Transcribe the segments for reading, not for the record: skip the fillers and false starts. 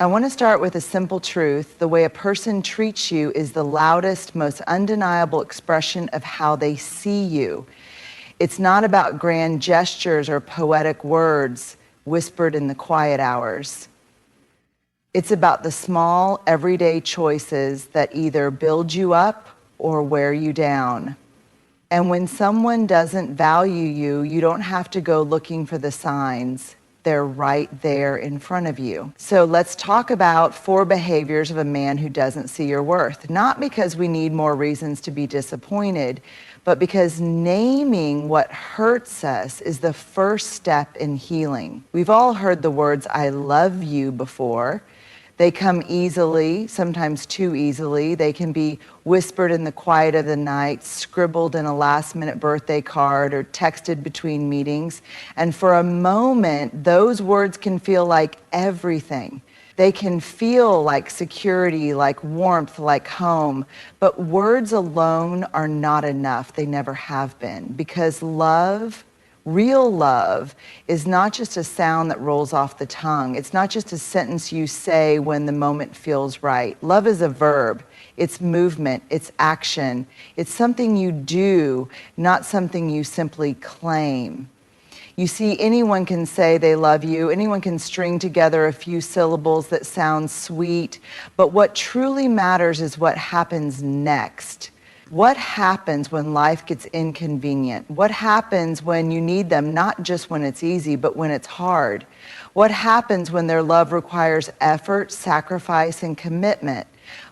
I want to start with a simple truth. The way a person treats you is the loudest, most undeniable expression of how they see you. It's not about grand gestures or poetic words whispered in the quiet hours. It's about the small, everyday choices that either build you up or wear you down. And when someone doesn't value you, you don't have to go looking for the signs. They're right there in front of you. So let's talk about 4 behaviors of a man who doesn't see your worth. Not because we need more reasons to be disappointed, but because naming what hurts us is the first step in healing. We've all heard the words, "I love you," before. They come easily, sometimes too easily. They can be whispered in the quiet of the night, scribbled in a last-minute birthday card, or texted between meetings. And for a moment, those words can feel like everything. They can feel like security, like warmth, like home. But words alone are not enough. They never have been. Because love, real love, is not just a sound that rolls off the tongue. It's not just a sentence you say when the moment feels right. Love is a verb. It's movement. It's action. It's something you do, not something you simply claim. You see, anyone can say they love you. Anyone can string together a few syllables that sound sweet. But what truly matters is what happens next. What happens when life gets inconvenient? What happens when you need them, not just when it's easy, but when it's hard? What happens when their love requires effort, sacrifice, and commitment?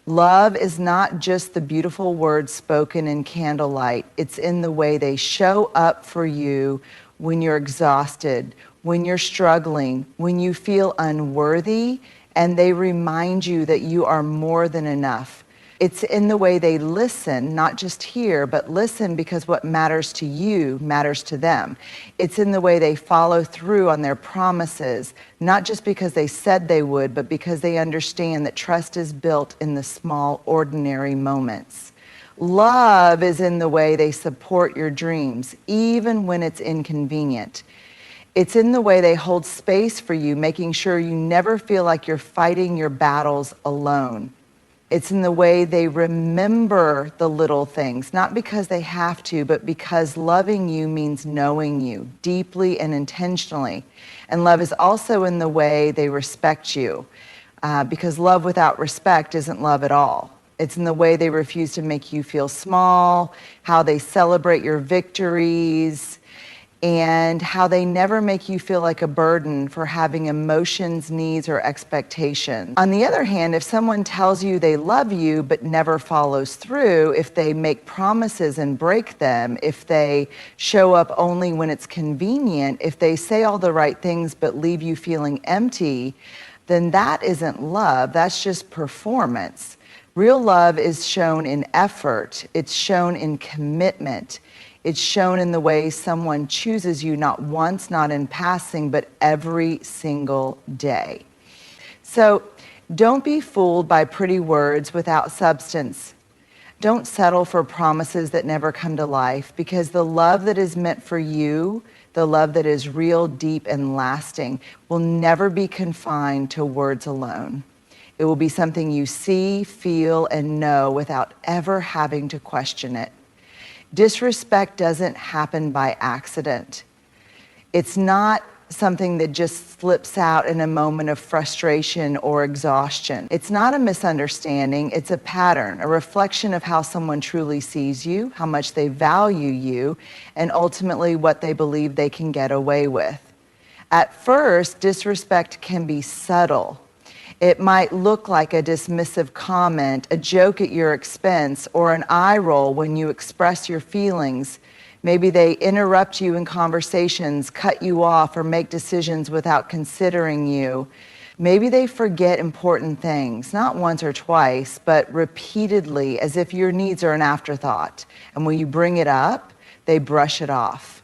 Love is not just the beautiful words spoken in candlelight. It's in the way they show up for you when you're exhausted, when you're struggling, when you feel unworthy, and they remind you that you are more than enough. It's in the way they listen, not just hear, but listen because what matters to you matters to them. It's in the way they follow through on their promises, not just because they said they would, but because they understand that trust is built in the small, ordinary moments. Love is in the way they support your dreams, even when it's inconvenient. It's in the way they hold space for you, making sure you never feel like you're fighting your battles alone. It's in the way they remember the little things, not because they have to, but because loving you means knowing you deeply and intentionally. And love is also in the way they respect you, because love without respect isn't love at all. It's in the way they refuse to make you feel small, how they celebrate your victories, and how they never make you feel like a burden for having emotions, needs, or expectations. On the other hand, if someone tells you they love you but never follows through, if they make promises and break them, if they show up only when it's convenient, if they say all the right things but leave you feeling empty, then that isn't love, that's just performance. Real love is shown in effort, it's shown in commitment. It's shown in the way someone chooses you, not once, not in passing, but every single day. So don't be fooled by pretty words without substance. Don't settle for promises that never come to life, because the love that is meant for you, the love that is real, deep, and lasting, will never be confined to words alone. It will be something you see, feel, and know without ever having to question it. Disrespect doesn't happen by accident. It's not something that just slips out in a moment of frustration or exhaustion. It's not a misunderstanding, it's a pattern, a reflection of how someone truly sees you, how much they value you, and ultimately what they believe they can get away with. At first, disrespect can be subtle. It might look like a dismissive comment, a joke at your expense, or an eye roll when you express your feelings. Maybe they interrupt you in conversations, cut you off, or make decisions without considering you. Maybe they forget important things, not once or twice, but repeatedly, as if your needs are an afterthought. And when you bring it up, they brush it off.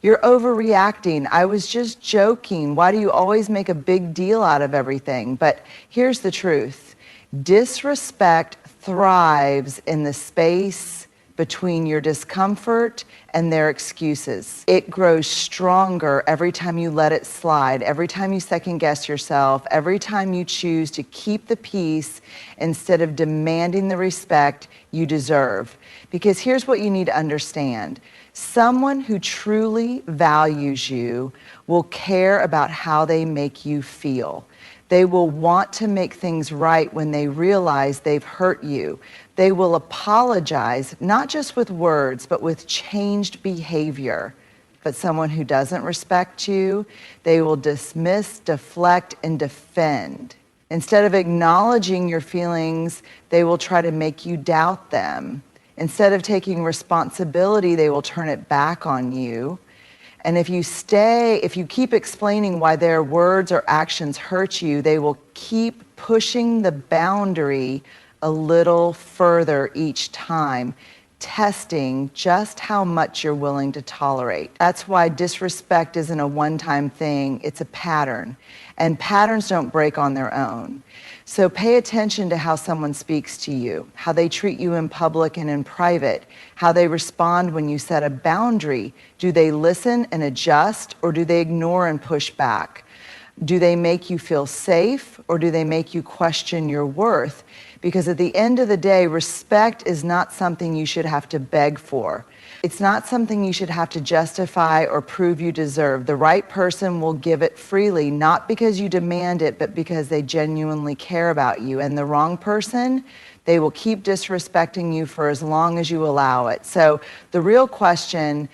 You're overreacting. I was just joking. Why do you always make a big deal out of everything? But here's the truth. Disrespect thrives in the space between your discomfort and their excuses. It grows stronger every time you let it slide, every time you second guess yourself, every time you choose to keep the peace instead of demanding the respect you deserve. Because here's what you need to understand. Someone who truly values you will care about how they make you feel. They will want to make things right when they realize they've hurt you. They will apologize, not just with words, but with changed behavior. But someone who doesn't respect you, they will dismiss, deflect, and defend. Instead of acknowledging your feelings, they will try to make you doubt them. Instead of taking responsibility, they will turn it back on you. And if you keep explaining why their words or actions hurt you, they will keep pushing the boundary a little further each time, testing just how much you're willing to tolerate. That's why disrespect isn't a one-time thing, it's a pattern. And patterns don't break on their own. So pay attention to how someone speaks to you, how they treat you in public and in private, how they respond when you set a boundary. Do they listen and adjust, or do they ignore and push back? Do they make you feel safe, or do they make you question your worth? Because at the end of the day, respect is not something you should have to beg for. It's not something you should have to justify or prove you deserve. The right person will give it freely, not because you demand it, but because they genuinely care about you. And the wrong person, they will keep disrespecting you for as long as you allow it. So the real question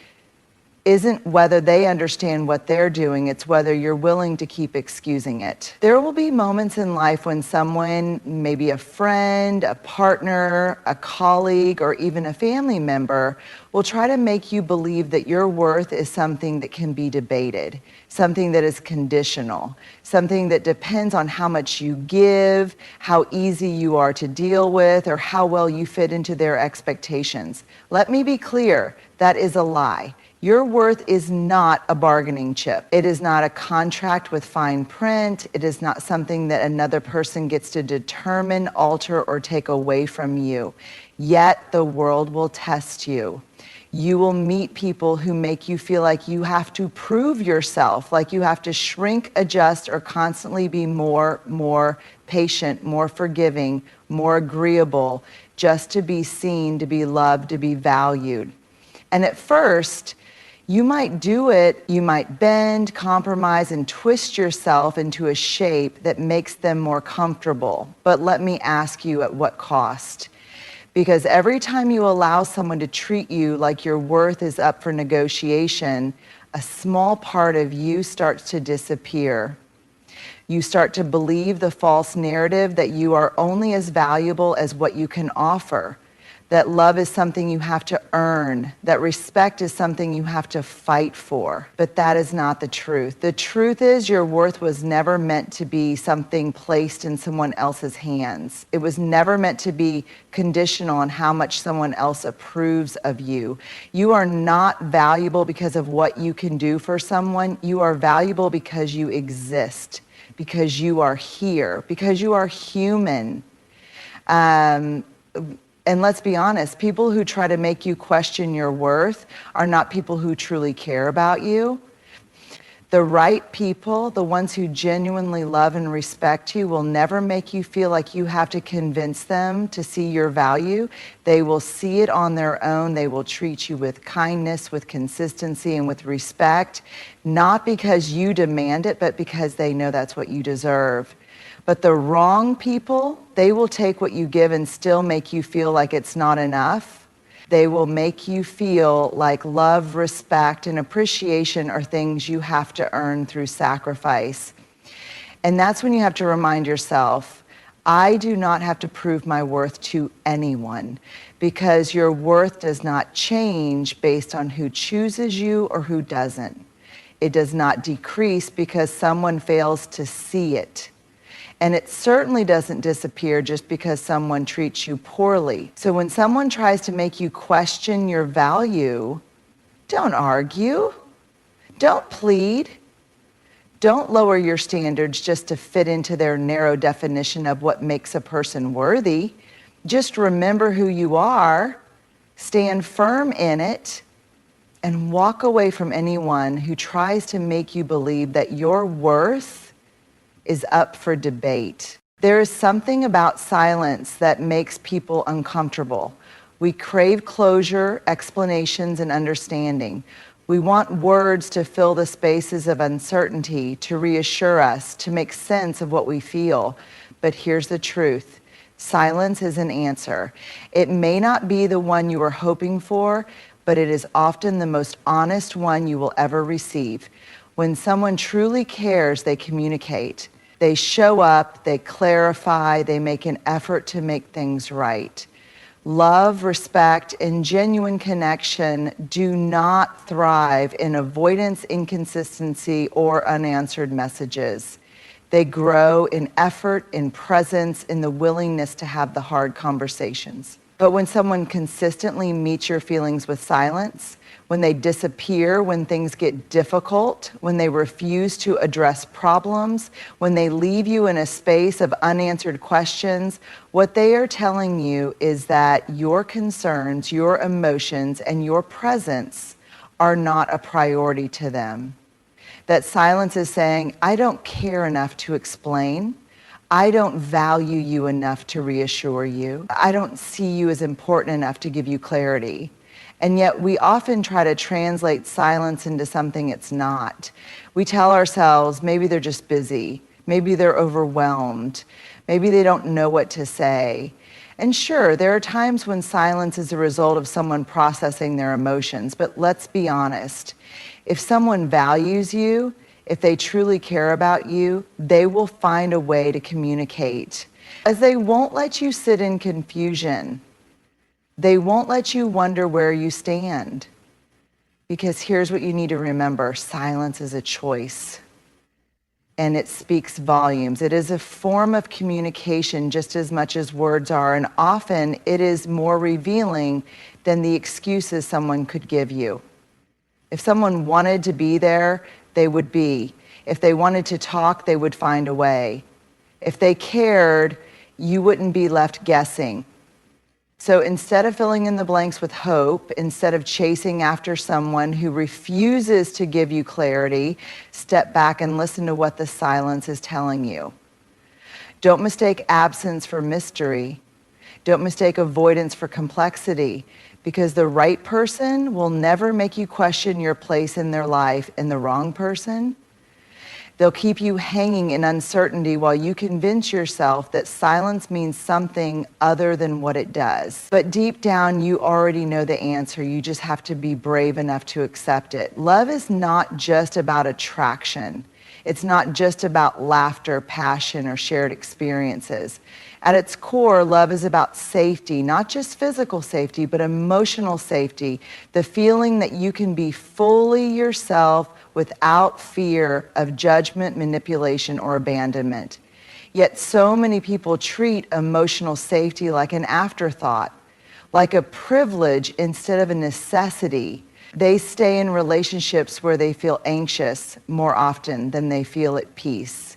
isn't whether they understand what they're doing, it's whether you're willing to keep excusing it. There will be moments in life when someone, maybe a friend, a partner, a colleague, or even a family member, will try to make you believe that your worth is something that can be debated, something that is conditional, something that depends on how much you give, how easy you are to deal with, or how well you fit into their expectations. Let me be clear, that is a lie. Your worth is not a bargaining chip. It is not a contract with fine print. It is not something that another person gets to determine, alter, or take away from you. Yet the world will test you. You will meet people who make you feel like you have to prove yourself, like you have to shrink, adjust, or constantly be more patient, more forgiving, more agreeable, just to be seen, to be loved, to be valued. And at first, you might do it, you might bend, compromise, and twist yourself into a shape that makes them more comfortable. But let me ask you, at what cost? Because every time you allow someone to treat you like your worth is up for negotiation, a small part of you starts to disappear. You start to believe the false narrative that you are only as valuable as what you can offer, that love is something you have to earn, that respect is something you have to fight for. But that is not the truth. The truth is your worth was never meant to be something placed in someone else's hands. It was never meant to be conditional on how much someone else approves of you. You are not valuable because of what you can do for someone. You are valuable because you exist, because you are here, because you are human. And let's be honest, people who try to make you question your worth are not people who truly care about you. The right people, the ones who genuinely love and respect you, will never make you feel like you have to convince them to see your value. They will see it on their own. They will treat you with kindness, with consistency, and with respect, not because you demand it, but because they know that's what you deserve. But the wrong people, they will take what you give and still make you feel like it's not enough. They will make you feel like love, respect, and appreciation are things you have to earn through sacrifice. And that's when you have to remind yourself, I do not have to prove my worth to anyone, because your worth does not change based on who chooses you or who doesn't. It does not decrease because someone fails to see it. And it certainly doesn't disappear just because someone treats you poorly. So when someone tries to make you question your value, don't argue, don't plead, don't lower your standards just to fit into their narrow definition of what makes a person worthy. Just remember who you are, Stand firm in it and walk away from anyone who tries to make you believe that your worth is up for debate. There is something about silence that makes people uncomfortable. We crave closure, explanations, and understanding. We want words to fill the spaces of uncertainty, to reassure us, to make sense of what we feel. But here's the truth. Silence is an answer. It may not be the one you were hoping for, but it is often the most honest one you will ever receive. When someone truly cares, they communicate. They show up, they clarify, they make an effort to make things right. Love, respect, and genuine connection do not thrive in avoidance, inconsistency, or unanswered messages. They grow in effort, in presence, in the willingness to have the hard conversations. But when someone consistently meets your feelings with silence, when they disappear, when things get difficult, when they refuse to address problems, when they leave you in a space of unanswered questions, what they are telling you is that your concerns, your emotions, and your presence are not a priority to them. That silence is saying, I don't care enough to explain. I don't value you enough to reassure you. I don't see you as important enough to give you clarity. And yet we often try to translate silence into something it's not. We tell ourselves maybe they're just busy, maybe they're overwhelmed, maybe they don't know what to say. And sure, there are times when silence is a result of someone processing their emotions, but let's be honest. If someone values you, if they truly care about you, they will find a way to communicate. As they won't let you sit in confusion. They won't let you wonder where you stand. Because here's what you need to remember, silence is a choice. And it speaks volumes. It is a form of communication just as much as words are, and often it is more revealing than the excuses someone could give you. If someone wanted to be there, they would be. If they wanted to talk, they would find a way. If they cared, you wouldn't be left guessing. So instead of filling in the blanks with hope, instead of chasing after someone who refuses to give you clarity, step back and listen to what the silence is telling you. Don't mistake absence for mystery. Don't mistake avoidance for complexity, because the right person will never make you question your place in their life, and the wrong person, they'll keep you hanging in uncertainty while you convince yourself that silence means something other than what it does. But deep down, you already know the answer. You just have to be brave enough to accept it. Love is not just about attraction. It's not just about laughter, passion, or shared experiences. At its core, love is about safety, not just physical safety, but emotional safety. The feeling that you can be fully yourself without fear of judgment, manipulation, or abandonment. Yet so many people treat emotional safety like an afterthought, like a privilege instead of a necessity. They stay in relationships where they feel anxious more often than they feel at peace,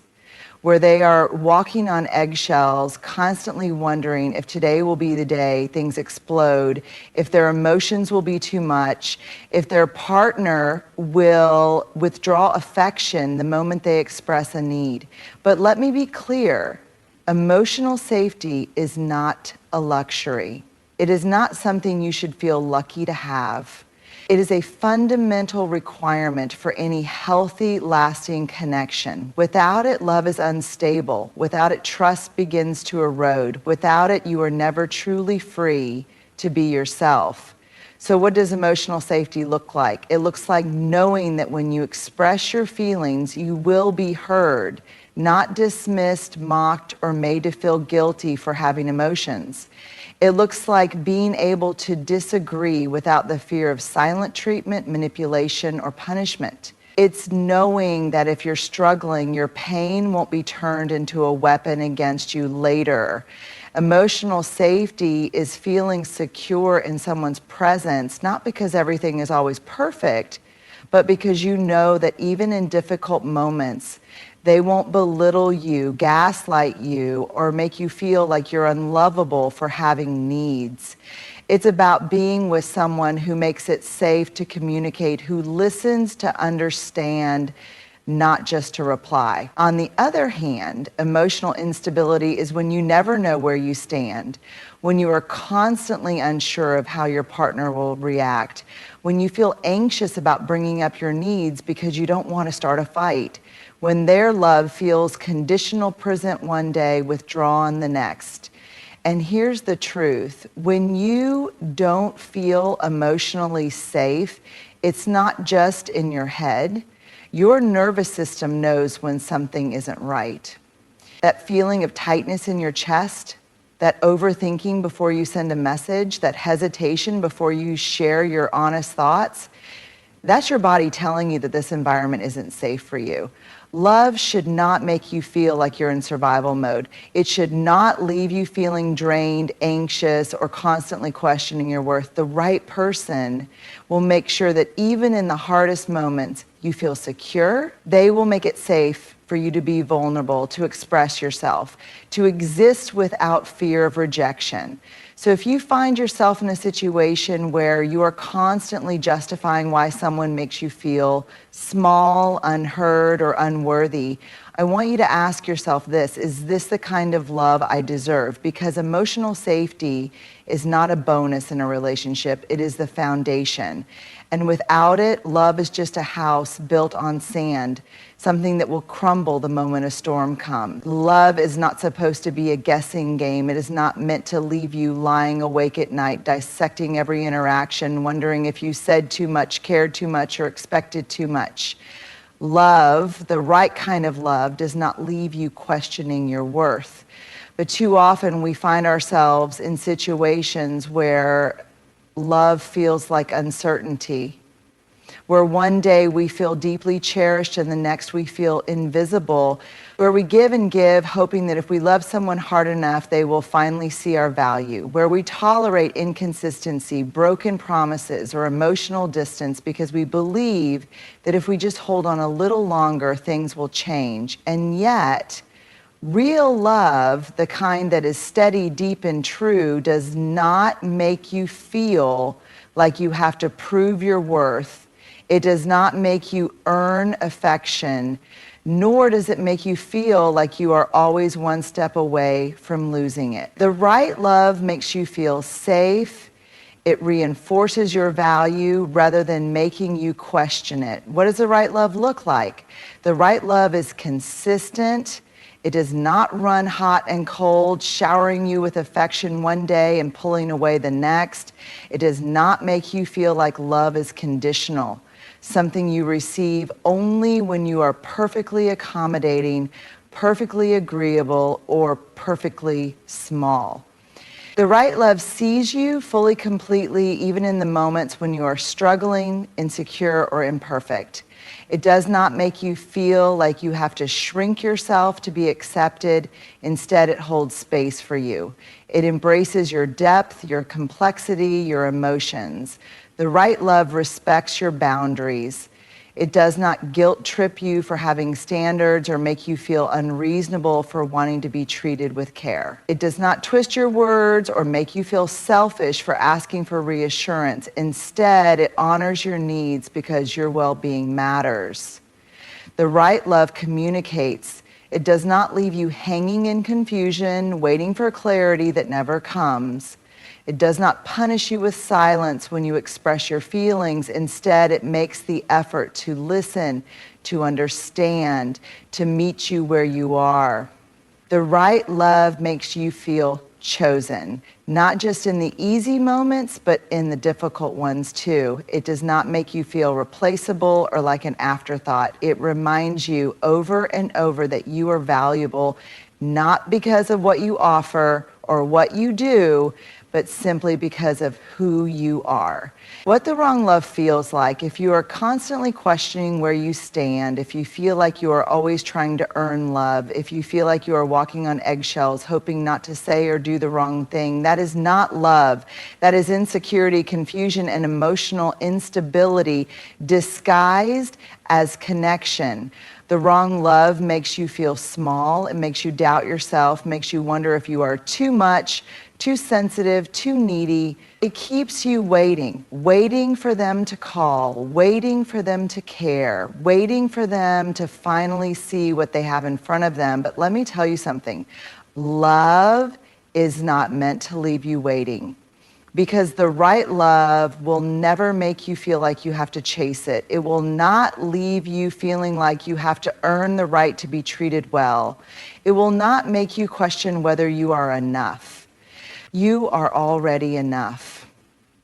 where they are walking on eggshells, constantly wondering if today will be the day things explode, if their emotions will be too much, if their partner will withdraw affection the moment they express a need. But let me be clear, emotional safety is not a luxury. It is not something you should feel lucky to have. It is a fundamental requirement for any healthy, lasting connection. Without it, love is unstable. Without it, trust begins to erode. Without it, you are never truly free to be yourself. So what does emotional safety look like? It looks like knowing that when you express your feelings, you will be heard, not dismissed, mocked, or made to feel guilty for having emotions. It looks like being able to disagree without the fear of silent treatment, manipulation, or punishment. It's knowing that if you're struggling, your pain won't be turned into a weapon against you later. Emotional safety is feeling secure in someone's presence, not because everything is always perfect, but because you know that even in difficult moments, They won't belittle you, gaslight you, or make you feel like you're unlovable for having needs. It's about being with someone who makes it safe to communicate, who listens to understand, not just to reply. On the other hand, emotional instability is when you never know where you stand, when you are constantly unsure of how your partner will react, when you feel anxious about bringing up your needs because you don't want to start a fight, when their love feels conditional present one day, withdrawn the next. And here's the truth. When you don't feel emotionally safe, it's not just in your head. Your nervous system knows when something isn't right. That feeling of tightness in your chest, that overthinking before you send a message, that hesitation before you share your honest thoughts, that's your body telling you that this environment isn't safe for you. Love should not make you feel like you're in survival mode. It should not leave you feeling drained, anxious, or constantly questioning your worth. The right person will make sure that even in the hardest moments, you feel secure. They will make it safe for you to be vulnerable, to express yourself, to exist without fear of rejection. So if you find yourself in a situation where you are constantly justifying why someone makes you feel small, unheard, or unworthy, I want you to ask yourself this: is this the kind of love I deserve? Because emotional safety is not a bonus in a relationship, it is the foundation. And without it, love is just a house built on sand, something that will crumble the moment a storm comes. Love is not supposed to be a guessing game. It is not meant to leave you lying awake at night, dissecting every interaction, wondering if you said too much, cared too much, or expected too much. Love, the right kind of love, does not leave you questioning your worth. But too often we find ourselves in situations where love feels like uncertainty, where one day we feel deeply cherished and the next we feel invisible, where we give and give, hoping that if we love someone hard enough, they will finally see our value, where we tolerate inconsistency, broken promises, or emotional distance because we believe that if we just hold on a little longer, things will change. And yet, real love, the kind that is steady, deep, and true, does not make you feel like you have to prove your worth. It does not make you earn affection, nor does it make you feel like you are always one step away from losing it. The right love makes you feel safe. It reinforces your value rather than making you question it. What does the right love look like? The right love is consistent. It does not run hot and cold, showering you with affection one day and pulling away the next. It does not make you feel like love is conditional, something you receive only when you are perfectly accommodating, perfectly agreeable, or perfectly small. The right love sees you fully, completely, even in the moments when you are struggling, insecure, or imperfect. It does not make you feel like you have to shrink yourself to be accepted. Instead, it holds space for you. It embraces your depth, your complexity, your emotions. The right love respects your boundaries. It does not guilt trip you for having standards or make you feel unreasonable for wanting to be treated with care. It does not twist your words or make you feel selfish for asking for reassurance. Instead, it honors your needs because your well-being matters. The right love communicates. It does not leave you hanging in confusion, waiting for clarity that never comes. It does not punish you with silence when you express your feelings. Instead, it makes the effort to listen, to understand, to meet you where you are. The right love makes you feel chosen, not just in the easy moments, but in the difficult ones too. It does not make you feel replaceable or like an afterthought. It reminds you over and over that you are valuable, not because of what you offer or what you do, but simply because of who you are. What the wrong love feels like, if you are constantly questioning where you stand, if you feel like you are always trying to earn love, if you feel like you are walking on eggshells, hoping not to say or do the wrong thing, that is not love. That is insecurity, confusion, and emotional instability disguised as connection. The wrong love makes you feel small. It makes you doubt yourself, makes you wonder if you are too much, too sensitive, too needy. It keeps you waiting, waiting for them to call, waiting for them to care, waiting for them to finally see what they have in front of them. But let me tell you something. Love is not meant to leave you waiting, because the right love will never make you feel like you have to chase it. It will not leave you feeling like you have to earn the right to be treated well. It will not make you question whether you are enough. You are already enough.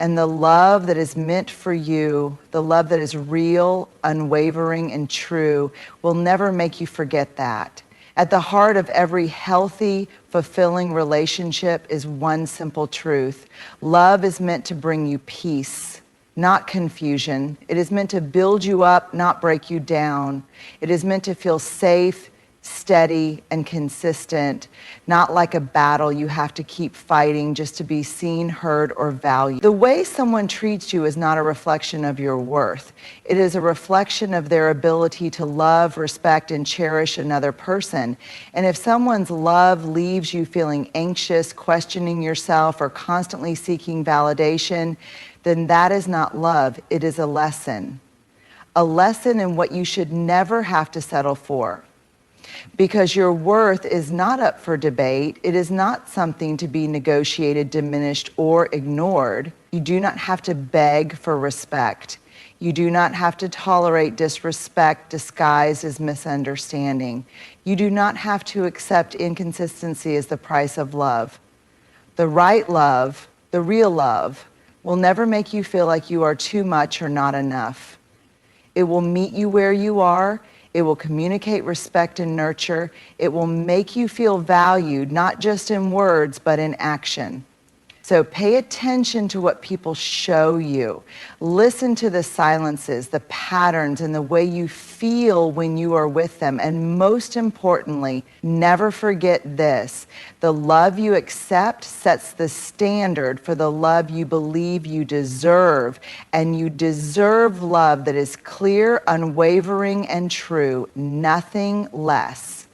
And the love that is meant for you, the love that is real, unwavering, and true, will never make you forget that. At the heart of every healthy, fulfilling relationship is one simple truth. Love is meant to bring you peace, not confusion. It is meant to build you up, not break you down. It is meant to feel safe, steady, and consistent, not like a battle you have to keep fighting just to be seen, heard, or valued. The way someone treats you is not a reflection of your worth. It is a reflection of their ability to love, respect, and cherish another person. And if someone's love leaves you feeling anxious, questioning yourself, or constantly seeking validation, then that is not love. It is a lesson. A lesson in what you should never have to settle for. Because your worth is not up for debate. It is not something to be negotiated, diminished, or ignored. You do not have to beg for respect. You do not have to tolerate disrespect disguised as misunderstanding. You do not have to accept inconsistency as the price of love. The right love, the real love, will never make you feel like you are too much or not enough. It will meet you where you are. It will communicate respect and nurture. It will make you feel valued, not just in words, but in action. So pay attention to what people show you. Listen to the silences, the patterns, and the way you feel when you are with them. And most importantly, never forget this. The love you accept sets the standard for the love you believe you deserve. And you deserve love that is clear, unwavering, and true, nothing less.